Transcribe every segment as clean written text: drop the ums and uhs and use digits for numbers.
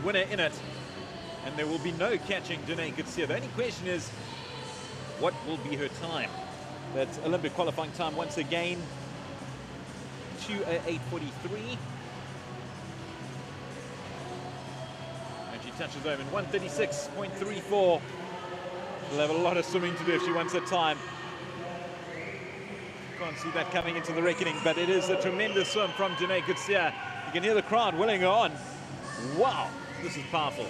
winner in it. And there will be no catching Danae Coetzee. The only question is, what will be her time? That's Olympic qualifying time once again, 2:08:43. And she touches home in 1:36.34. She'll have a lot of swimming to do if she wants her time. Can't see that coming into the reckoning, but it is a tremendous swim from Danae Coetzee. You can hear the crowd willing her on. Wow, this is powerful.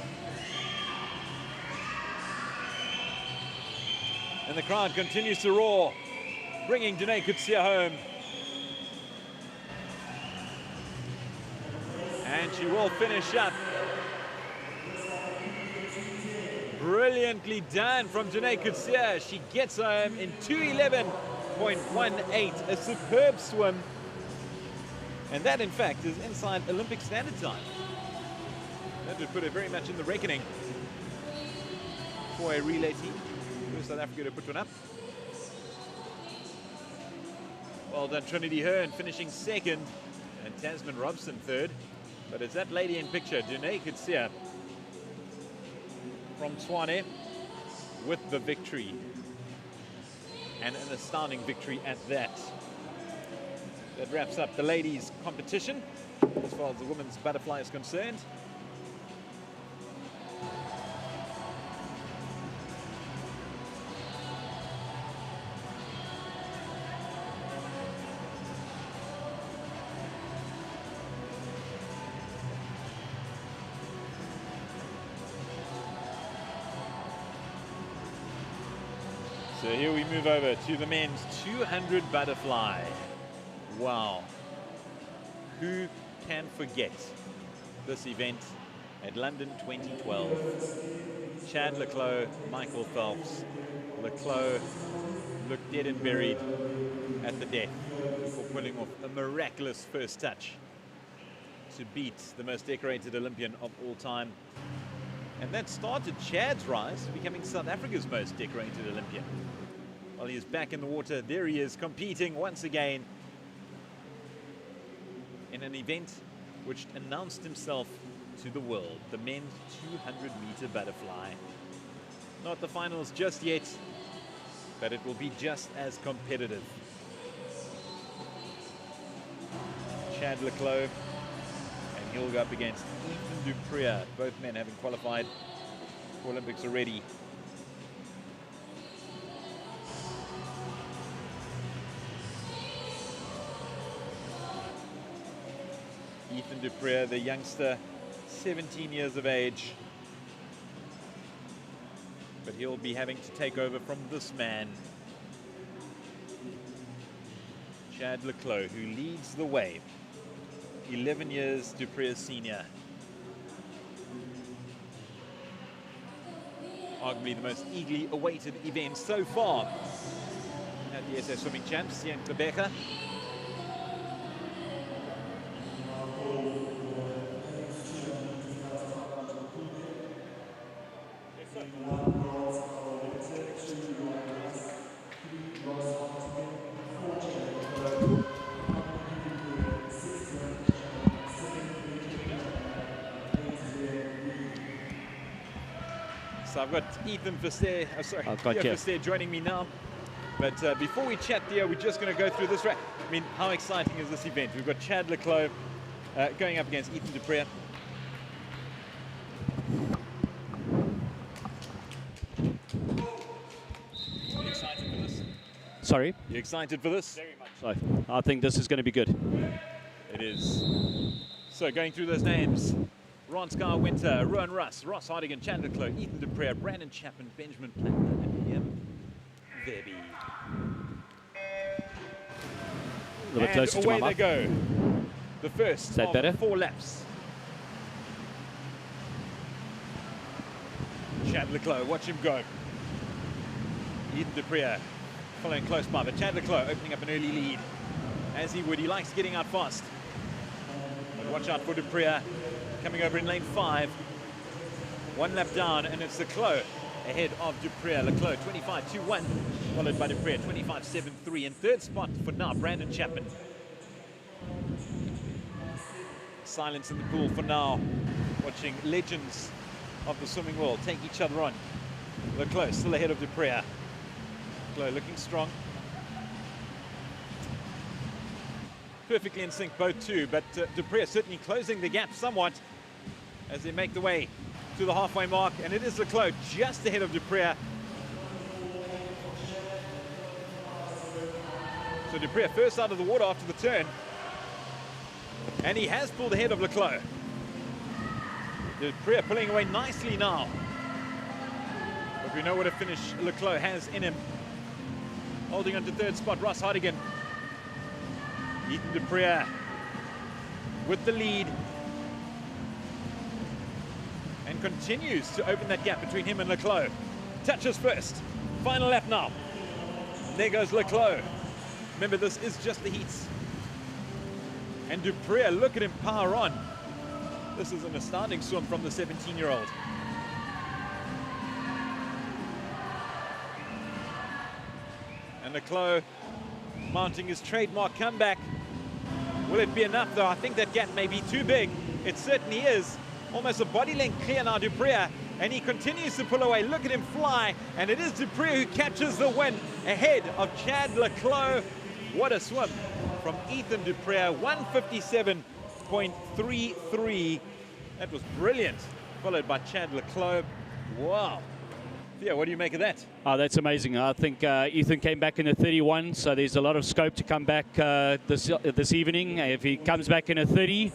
And the crowd continues to roar, bringing Danae Coetzee home. And she will finish up. Brilliantly done from Danae Coetzee. She gets home in 2:11.18, a superb swim. And that, in fact, is inside Olympic Standard Time. That would put her very much in the reckoning for a relay team. First South Africa to put one up. Well done, Trinity Hearn finishing second, and Tasman Robson third. But it's that lady in picture, Danae Coetzee from Tshwane, with the victory. And an astounding victory at that. That wraps up the ladies' competition as far as the women's butterfly is concerned. So here we move over to the men's 200 butterfly. Wow. Who can forget this event at London 2012? Chad le Clos, Michael Phelps. Le Clos looked dead and buried at the death before pulling off a miraculous first touch to beat the most decorated Olympian of all time. And that started Chad's rise to becoming South Africa's most decorated Olympian. Well, he is back in the water. There he is, competing once again in an event which announced himself to the world, the men's 200-meter butterfly. Not the finals just yet, but it will be just as competitive. Chad le Clos, and he'll go up against Ethan du Preez, both men having qualified for Olympics already. Ethan du Preez, the youngster, 17 years of age. But he'll be having to take over from this man, Chad le Clos, who leads the way. 11 years du Preez senior. Arguably the most eagerly awaited event so far at the SA Swimming Champs here in Quebec. So I've got Ethan Verster, Verster joining me now. But before we chat, Theo, we're just going to go through this. I mean, how exciting is this event? We've got Chad le Clos going up against Ethan du Preez. Are you excited for this? Sorry? You excited for this? Very much so. I think this is going to be good. It is. So going through those names. Ron Scar-Winter, Rowan Russ, Ross Hardigan, Chad le Clos, Ethan du Preez, Brandon Chapman, Benjamin Plattner, and Liam Verby. A little bit closer to my away mic. they go. The first of better? 4 laps. Chad le Clos, watch him go. Ethan du Preez following close by, but Chad le Clos opening up an early lead. As he would, he likes getting out fast. But watch out for du Preez. Coming over in lane 5. 1 lap down, and it's le Clos ahead of du Preez. Le Clos 25.21, followed by du Preez 25.73. In third spot for now, Brandon Chapman. Silence in the pool for now. watching legends of the swimming world take each other on. Leclos still ahead of Dupré. Leclos looking strong. Perfectly in sync, both two, but Dupré certainly closing the gap somewhat as they make the way to the halfway mark, and it is Leclos just ahead of Dupré. So Dupré first out of the water after the turn, and he has pulled ahead of Leclos. Dupré pulling away nicely now, but we know what a finish Leclos has in him. Holding on to third spot, Ross Hardigan. Ethan Dupré with the lead, and continues to open that gap between him and Leclos. Touches first, final lap now. There goes Leclos. Remember, this is just the heats. And Dupré, look at him power on. This is an astounding swim from the 17-year-old. And Leclos mounting his trademark comeback. Will it be enough, though? I think that gap may be too big. It certainly is. Almost a body length clear now, Dupré, and he continues to pull away. Look at him fly, and it is Dupré who catches the win ahead of Chad Leclos. What a swim from Ethan Dupré, 157.33. That was brilliant, followed by Chad Leclos. Wow. Yeah, what do you make of that? Oh, that's amazing. I think Ethan came back in a 31, so there's a lot of scope to come back this evening. If he comes back in a 30,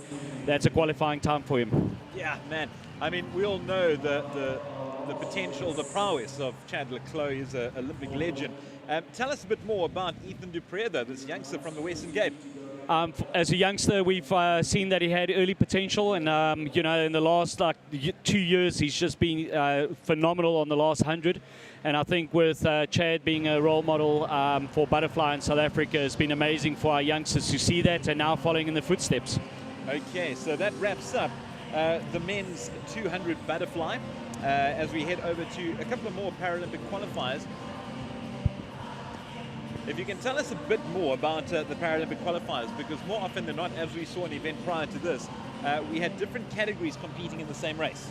that's a qualifying time for him. Yeah, man. I mean, we all know the potential, the prowess of Chad Leclos. He's an Olympic legend. Tell us a bit more about Ethan Dupré, though, this youngster from the Western Cape. As a youngster, we've seen that he had early potential, and you know, in the last 2 years, he's just been phenomenal on the last 100. And I think with Chad being a role model for butterfly in South Africa, it's been amazing for our youngsters to see that and now following in the footsteps. Okay, so that wraps up the men's 200 butterfly as we head over to a couple of more Paralympic qualifiers. If you can tell us a bit more about the Paralympic qualifiers, because more often than not, as we saw an event prior to this, we had different categories competing in the same race.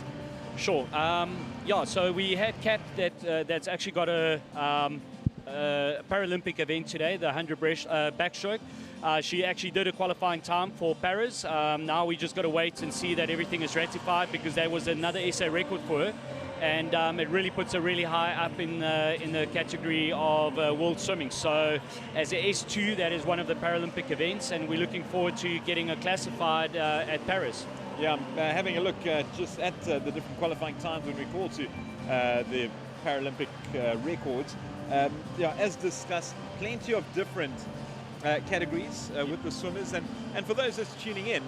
Sure. Yeah, so we had Kat that's actually got a Paralympic event today, the 100 backstroke. She actually did a qualifying time for Paris. Now we just got to wait and see that everything is ratified, because that was another SA record for her. And it really puts her really high up in the category of world swimming. So as a S2, that is one of the Paralympic events, and we're looking forward to getting her classified at Paris. Yeah, having a look just at the different qualifying times when we call to the Paralympic records. Yeah, as discussed, plenty of different categories with the swimmers, and for those that's tuning in,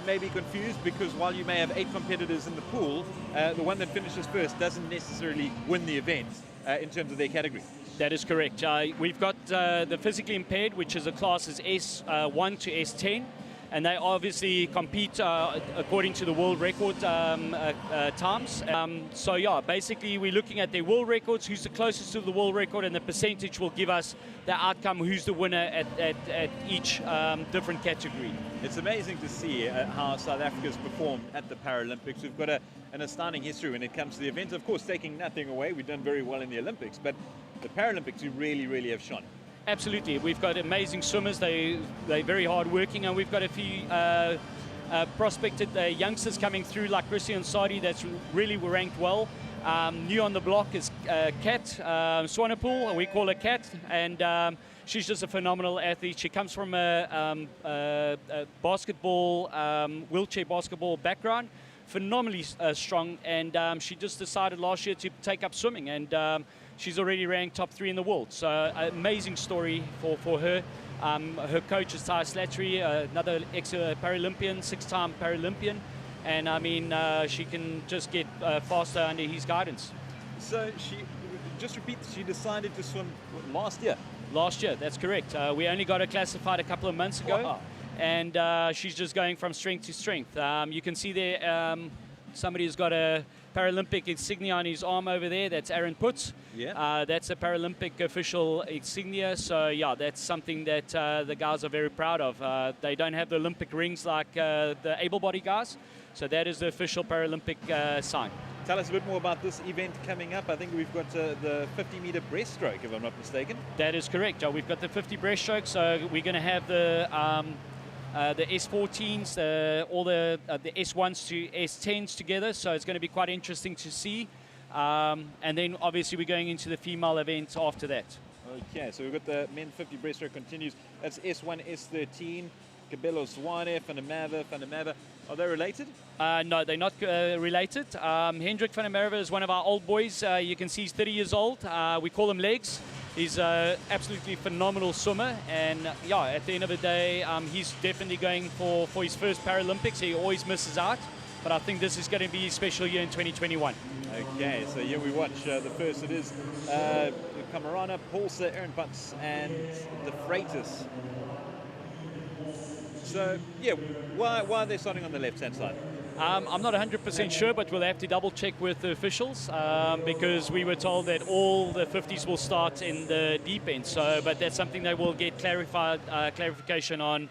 may be confused, because while you may have 8 competitors in the pool, the one that finishes first doesn't necessarily win the event in terms of their category. That is correct. We've got the physically impaired, which is a class is S1 to S10, and they obviously compete according to the world record times. So yeah, basically we're looking at their world records, who's the closest to the world record, and the percentage will give us the outcome, who's the winner at each different category. It's amazing to see how South Africa's performed at the Paralympics. We've got an astounding history when it comes to the event. Of course, taking nothing away, we've done very well in the Olympics, but the Paralympics, we really, really have shone. Absolutely. We've got amazing swimmers. They're very hard working, and we've got a few prospected youngsters coming through, like Christian Sadi, that's really ranked well. New on the block is Kat Swanepoel, we call her Kat, and she's just a phenomenal athlete. She comes from a basketball, wheelchair basketball background, phenomenally strong, and she just decided last year to take up swimming, and she's already ranked top 3 in the world. So amazing story for her. Her coach is Ty Slattery, another ex-Paralympian, 6-time Paralympian. And I mean, she can just get faster under his guidance. So she, just repeat, she decided to swim last year? Last year, that's correct. We only got her classified a couple of months ago. Wow. And she's just going from strength to strength. You can see there Somebody who's got a Paralympic insignia on his arm over there. That's Aaron Putz. Yeah. That's a Paralympic official insignia. So yeah, that's something that the guys are very proud of. They don't have the Olympic rings like the able-bodied guys. So that is the official Paralympic sign. Tell us a bit more about this event coming up. I think we've got the 50-meter breaststroke, if I'm not mistaken. That is correct. We've got the 50 breaststroke. So we're going to have the S14s, all the S1s to S10s together. So it's going to be quite interesting to see. And then obviously we're going into the female event after that. Okay, so we've got the men 50 breaststroke continues. That's S1, S13. Cabello, Swane, Van der Merwe. Are they related? No, they're not related. Hendrik Van der Merwe is one of our old boys. You can see he's 30 years old. We call him Legs. He's absolutely phenomenal swimmer. And yeah, at the end of the day, he's definitely going for his first Paralympics. He always misses out. But I think this is going to be a special year in 2021. Okay, so here we watch the first. It is Camarana, Paulse, Aaron Butts, and the Freitas. So, yeah, why are they starting on the left-hand side? I'm not 100% sure, but we'll have to double-check with the officials because we were told that all the 50s will start in the deep end. So, but that's something they will get clarification on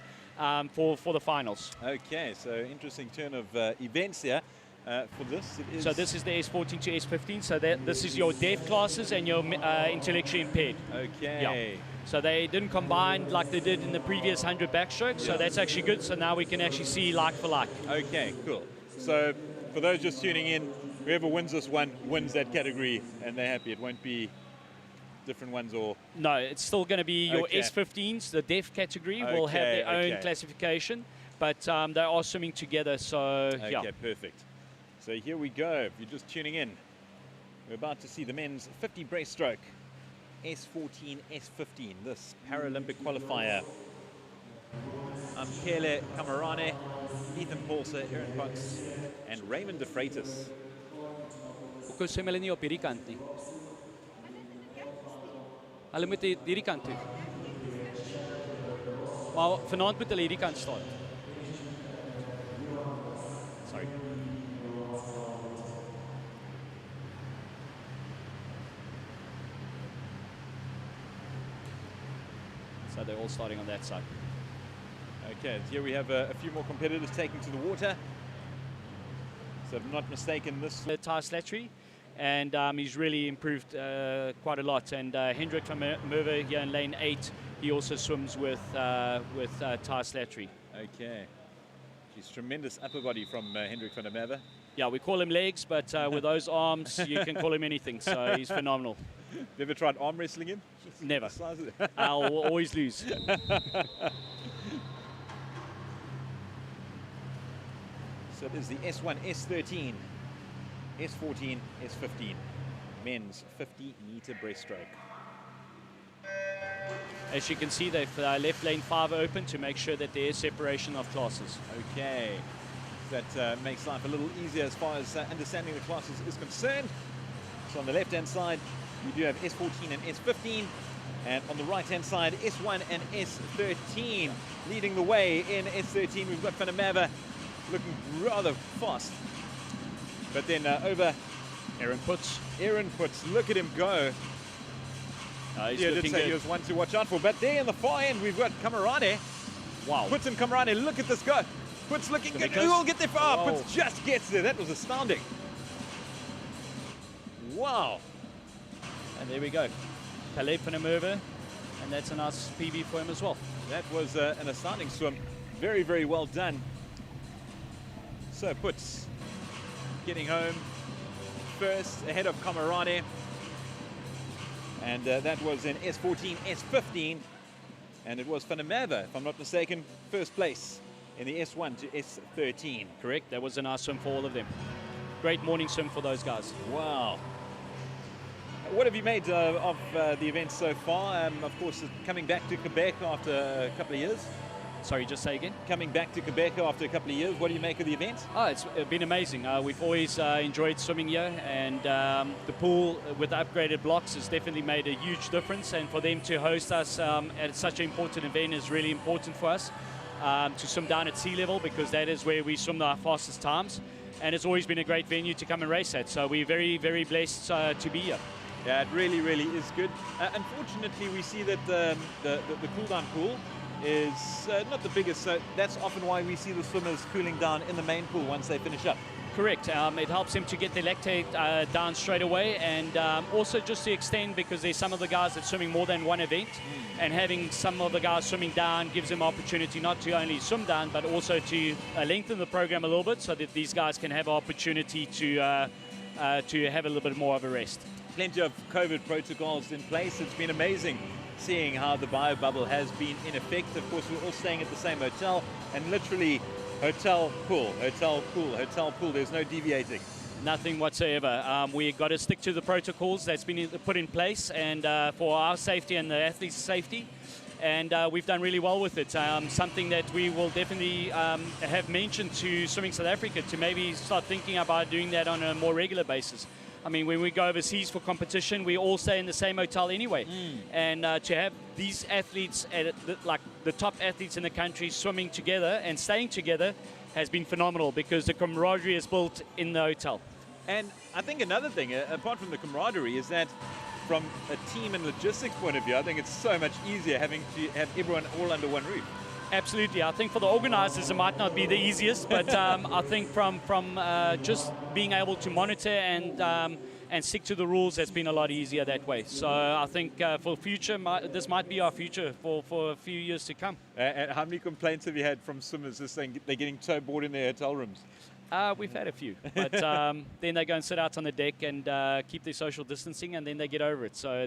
for the finals. Okay, so interesting turn of events here. For this, it is... So this is the S14 to S15. So this is your deaf classes and your intellectually impaired. Okay. Yeah. So they didn't combine like they did in the previous 100 backstrokes. So that's actually good. So now we can actually see like for like. Okay, cool. So for those just tuning in, whoever wins this one wins that category, and they're happy. It won't be different ones or... No, it's still going to be your S15s. The deaf category will have their own classification, but they are swimming together. So yeah. Okay, perfect. So here we go. If you're just tuning in, we're about to see the men's 50 breaststroke, S14, S15, this Paralympic qualifier. Kele Camarane, Ethan Paulse, Aaron Bucks, and Raymond de Freitas. Hoekom swem hulle nie op hierdie kant nie? Hulle moet hierdie kant toe. Maar vanaand moet hulle hierdie kant staan. Sorry. So they're all starting on that side. Okay, here we have a few more competitors taking to the water. So if I'm not mistaken, this... Ty Slattery, and he's really improved quite a lot. And Hendrik van Merwe here in lane 8, he also swims with Ty Slattery. Okay. He's tremendous upper body from Hendrik van der Merwe. Yeah, we call him Legs, but with those arms, you can call him anything. So he's phenomenal. You ever tried arm wrestling him? Never. I'll always lose. So it is the S1, S13, S14, S15, men's 50-meter breaststroke. As you can see, they've left lane 5 open to make sure that there is separation of classes. Okay, that makes life a little easier as far as understanding the classes is concerned. So on the left-hand side, we do have S14 and S15, and on the right-hand side, S1 and S13. Leading the way in S13, we've got Van der Merwe looking rather fast. But then over Aaron Putz. Look at him go. He's yeah, looking did say good. he was one to watch out for. But there in the far end, we've got Camarane. Wow. Putz and Camarane, look at this guy. Putz looking good. Who will get there far? Oh. Putz just gets there. That was astounding. Wow. And there we go. Caleb van der Merwe, and that's a nice PB for him as well. That was an astounding swim. Very, very well done. So Putz getting home first ahead of Camarane. And that was in S14, S15. And it was Van der Merwe, if I'm not mistaken, first place in the S1 to S13. Correct. That was a nice swim for all of them. Great morning swim for those guys. Wow. What have you made of the event so far? Of course, coming back to Quebec after a couple of years. Sorry, just say again? Coming back to Quebec after a couple of years, what do you make of the event? Oh, it's been amazing. We've always enjoyed swimming here, and the pool with the upgraded blocks has definitely made a huge difference. And for them to host us at such an important event is really important for us to swim down at sea level, because that is where we swim our fastest times. and it's always been a great venue to come and race at. So we're very, very blessed to be here. Yeah, it really, really is good. Unfortunately, we see that the cool-down pool is not the biggest, so that's often why we see the swimmers cooling down in the main pool once they finish up. Correct. It helps them to get their lactate down straight away, and also just to extend, because there's some of the guys that's swimming more than one event, and having some of the guys swimming down gives them opportunity not to only swim down, but also to lengthen the program a little bit, so that these guys can have opportunity to have a little bit more of a rest. Plenty of COVID protocols in place. It's been amazing seeing how the bio bubble has been in effect. Of course, we're all staying at the same hotel, and literally hotel, pool, hotel, pool, hotel, pool. There's no deviating. Nothing whatsoever. We've got to stick to the protocols that's been put in place, and for our safety and the athletes' safety. And we've done really well with it. Something that we will definitely have mentioned to Swimming South Africa to maybe start thinking about doing that on a more regular basis. I mean, when we go overseas for competition, we all stay in the same hotel anyway. And to have these athletes, like the top athletes in the country, swimming together and staying together has been phenomenal, because the camaraderie is built in the hotel. And I think another thing, apart from the camaraderie, is that from a team and logistics point of view, I think it's so much easier having to have everyone all under one roof. Absolutely. I think for the organizers it might not be the easiest, but I think from just being able to monitor and stick to the rules, has been a lot easier that way. So I think for future, this might be our future for a few years to come. And how many complaints have you had from swimmers just saying they're getting so bored in their hotel rooms? We've had a few, but then they go and sit out on the deck and keep their social distancing, and then they get over it. So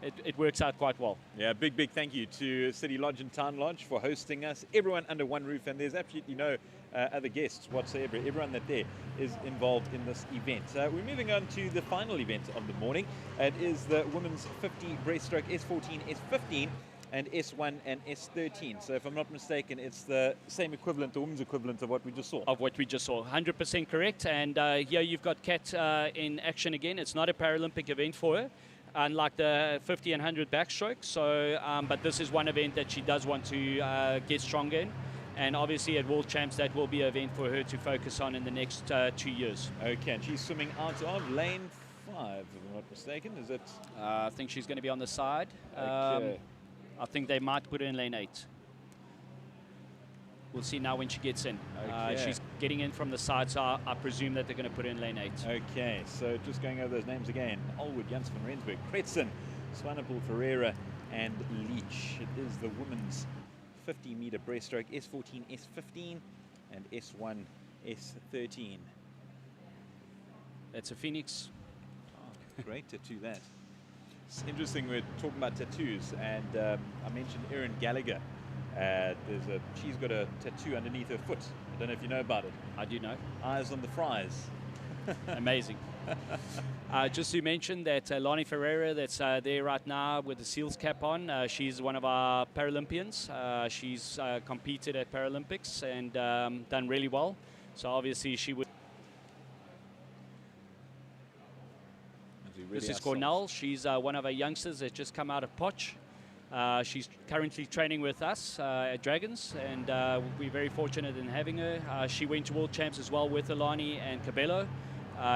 it works out quite well. Yeah, big thank you to City Lodge and Town Lodge for hosting us. Everyone under one roof, and there's absolutely no other guests whatsoever. Everyone that there is involved in this event. We're moving on to the final event of the morning. It is the women's 50 breaststroke S14, S15. And S1 and S13. So if I'm not mistaken, it's the same equivalent, the women's equivalent of what we just saw. Of what we just saw, 100% correct. And here you've got Kat in action again. It's not a Paralympic event for her, unlike the 50 and 100 backstroke. So, but this is one event that she does want to get stronger in. And obviously at World Champs, that will be an event for her to focus on in the next 2 years. Okay, and she's swimming out of lane 5, if I'm not mistaken. Is it? I think she's going to be on the side. Okay. I think they might put her in lane 8. We'll see now when she gets in. Okay. She's getting in from the side, so I presume that they're going to put her in lane 8. Okay, so just going over those names again. Holwood, Janssen van Rensburg, Kretsen, Swanepoel, Ferreira, and Leach. It is the women's 50-meter breaststroke, S14, S15, and S1, S13. That's a Phoenix. Oh, great tattoo that. It's interesting, we're talking about tattoos, and I mentioned Erin Gallagher. She's got a tattoo underneath her foot. I don't know if you know about it. I do know. Eyes on the fries. Amazing. Just to mention that Lani Ferreira, that's there right now with the SEALs cap on, she's one of our Paralympians. She's competed at Paralympics and done really well. So obviously she would. This is Cornell. She's one of our youngsters that's just come out of Poch. She's currently training with us at Dragons, and we're very fortunate in having her. She went to World Champs as well with Alani and Cabello.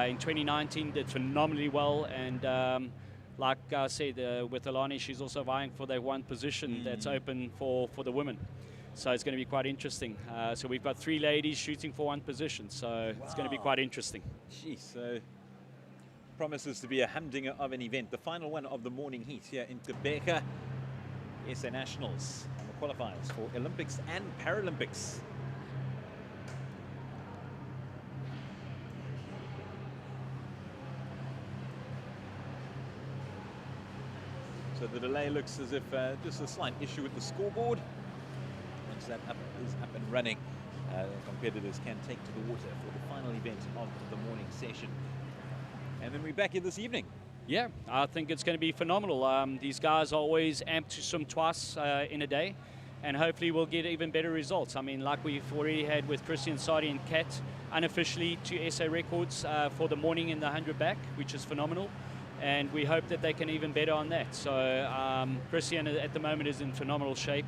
In 2019, did phenomenally well, and like I said, with Alani, she's also vying for that one position that's open for the women. So it's going to be quite interesting. So we've got 3 ladies shooting for one position, so it's going to be quite interesting. Jeez, so promises to be a humdinger of an event. The final one of the morning heat here in Quebec. SA Nationals and the qualifiers for Olympics and Paralympics. So the delay looks as if just a slight issue with the scoreboard. Once that is up and running, competitors can take to the water for the final event of the morning session. And then we're back here this evening. Yeah, I think it's going to be phenomenal. These guys are always amped to swim twice in a day, and hopefully we'll get even better results. I mean, like we've already had with Christian Sadi and Kat, unofficially to SA records for the morning in the 100 back, which is phenomenal. And we hope that they can even better on that. So Christian at the moment is in phenomenal shape.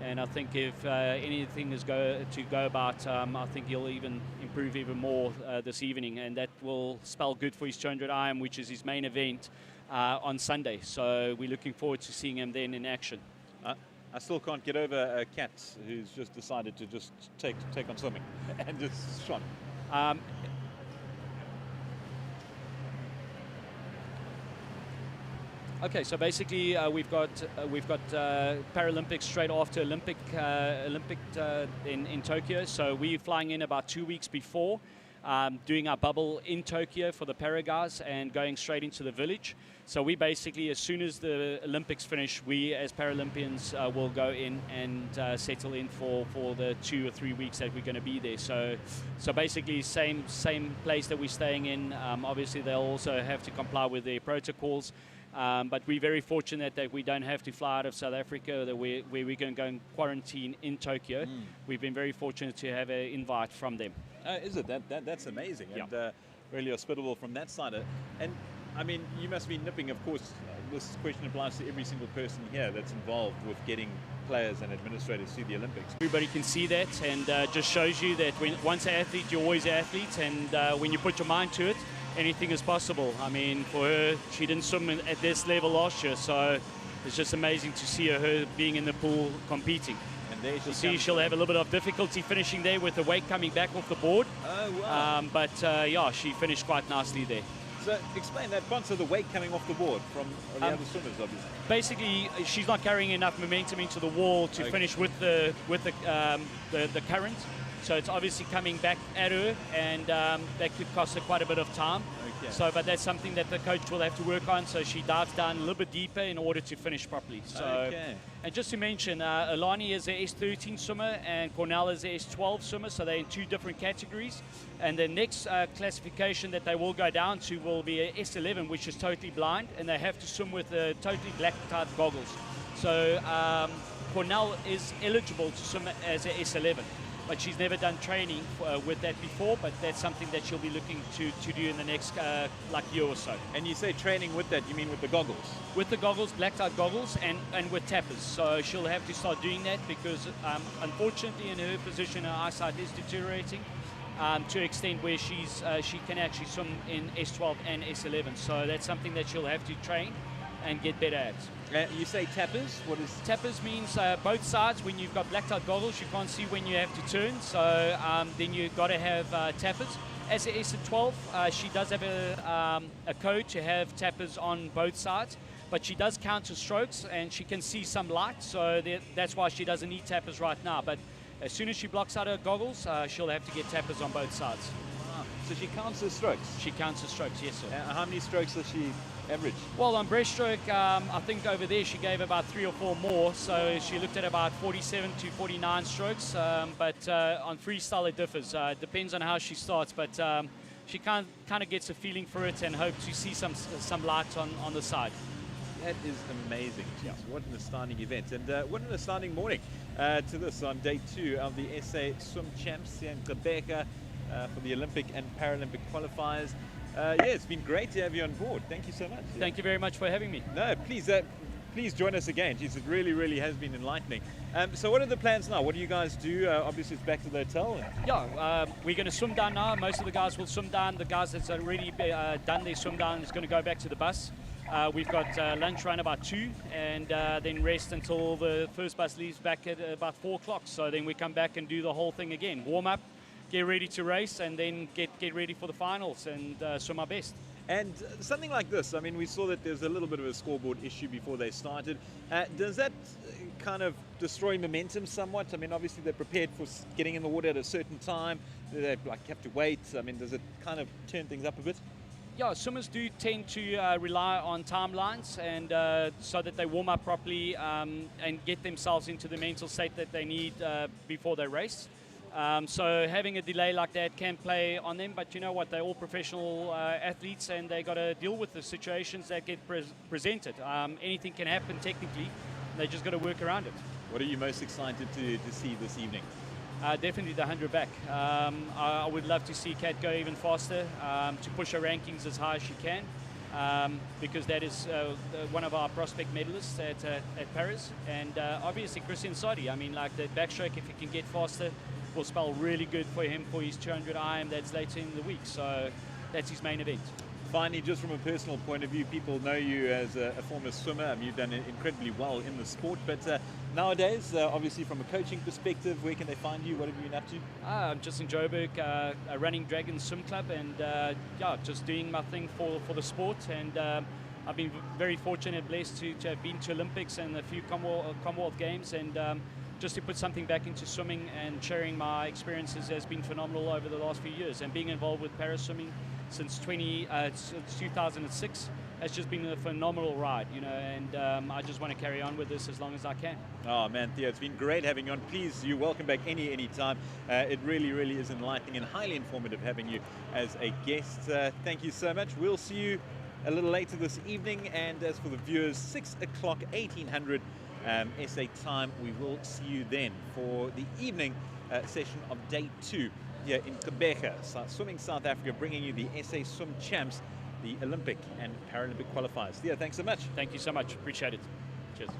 And I think if anything is to go about, I think he'll even improve even more this evening, and that will spell good for his 200 IM, which is his main event on Sunday. So we're looking forward to seeing him then in action. I still can't get over a cat who's just decided to just take on swimming and just shone. Okay, so basically we've got Paralympics straight after Olympic in Tokyo. So we're flying in about 2 weeks before, doing our bubble in Tokyo for the para guys and going straight into the village. So we basically, as soon as the Olympics finish, we as Paralympians will go in and settle in for the 2 or 3 weeks that we're going to be there. So basically same place that we're staying in. Obviously they'll also have to comply with their protocols. But we're very fortunate that we don't have to fly out of South Africa, that where we can go and quarantine in Tokyo. We've been very fortunate to have an invite from them. Is it? That's amazing. Yeah. And really hospitable from that side. And I mean, you must be nipping, of course, this question applies to every single person here that's involved with getting players and administrators to the Olympics. Everybody can see that, and just shows you that once an athlete, you're always an athlete, and when you put your mind to it, anything is possible. I mean, for her, she didn't swim at this level last year, so it's just amazing to see her being in the pool competing. And there You'll see she'll have a little bit of difficulty finishing there with the weight coming back off the board. Oh, wow. But yeah, she finished quite nicely there. So explain that, Bonzo, the weight coming off the board from the other swimmers, obviously. Basically, she's not carrying enough momentum into the wall to finish with the current. So it's obviously coming back at her, and that could cost her quite a bit of time. Okay. So, but that's something that the coach will have to work on. So she dives down a little bit deeper in order to finish properly. So, okay. And just to mention, Alani is a S13 swimmer and Cornell is a S12 swimmer. So they're in two different categories. And the next classification that they will go down to will be a S11, which is totally blind, and they have to swim with totally black-type goggles. So Cornell is eligible to swim as a S11. But she's never done training with that before, but that's something that she'll be looking to do in the next year or so. And you say training with that, you mean with the goggles? With the goggles, black-type goggles, and with tappers. So she'll have to start doing that because unfortunately in her position, her eyesight is deteriorating to an extent where she can actually swim in S12 and S11. So that's something that she'll have to train and get better at. You say tappers? What is tappers? Means both sides. When you've got black-type goggles, you can't see when you have to turn. So then you've got to have tappers. As a S12, she does have a code to have tappers on both sides, but she does counter strokes and she can see some light. So that's why she doesn't need tappers right now. But as soon as she blocks out her goggles, she'll have to get tappers on both sides. So she counts her strokes? She counts her strokes, yes, sir. How many strokes does she average? Well, on breaststroke, I think over there she gave about 3 or 4 more. So she looked at about 47 to 49 strokes. But on freestyle it differs. Depends on how she starts. But she kind of gets a feeling for it and hopes to see some light on the side. That is amazing. Yeah. What an astounding event. And what an astounding morning to this on day 2 of the SA Swim Champs here in Rebecca for the Olympic and Paralympic qualifiers. Yeah, it's been great to have you on board. Thank you so much. Thank you very much for having me. No, please join us again. Jeez, it really, really has been enlightening. So what are the plans now? What do you guys do? Obviously, it's back to the hotel. Yeah, we're going to swim down now. Most of the guys will swim down. The guys that's already done their swim down is going to go back to the bus. We've got lunch around about 2 and then rest until the first bus leaves back at about 4 o'clock. So then we come back and do the whole thing again. Warm up, get ready to race, and then get ready for the finals and swim our best. And something like this, I mean, we saw that there's a little bit of a scoreboard issue before they started. Does that kind of destroy momentum somewhat? I mean, obviously they're prepared for getting in the water at a certain time. They have to wait. I mean, does it kind of turn things up a bit? Yeah, swimmers do tend to rely on timelines and so that they warm up properly and get themselves into the mental state that they need before they race. So having a delay like that can play on them, but you know what, they're all professional athletes and they got to deal with the situations that get presented. Anything can happen technically, they just got to work around it. What are you most excited to see this evening? Definitely the 100 back. I would love to see Kat go even faster, to push her rankings as high as she can, because that is one of our prospect medalists at Paris. And obviously Christian Sodi, I mean, like the backstroke, if you can get faster, will spell really good for him for his 200 IM that's later in the week. So that's his main event. Finally, just from a personal point of view, people know you as a former swimmer. You've done incredibly well in the sport, but nowadays, obviously from a coaching perspective, where can they find you? What have you been up to? I'm just in Joburg, running Dragon Swim Club, and yeah, just doing my thing for the sport. And I've been very fortunate and blessed to have been to Olympics and a few Commonwealth Games, and just to put something back into swimming and sharing my experiences has been phenomenal over the last few years. And being involved with para-swimming since 2006 has just been a phenomenal ride, you know, and I just want to carry on with this as long as I can. Oh man, Theo, it's been great having you on. Please, you're welcome back any time. It really is enlightening and highly informative having you as a guest. Thank you so much. We'll see you a little later this evening, and as for the viewers, 6 o'clock 1800 SA time, we will see you then for the evening session of day 2 here in Gqeberha, Swimming South Africa, bringing you the SA Swim Champs, the Olympic and Paralympic qualifiers. Theo, thanks so much. Thank you so much. Appreciate it. Cheers.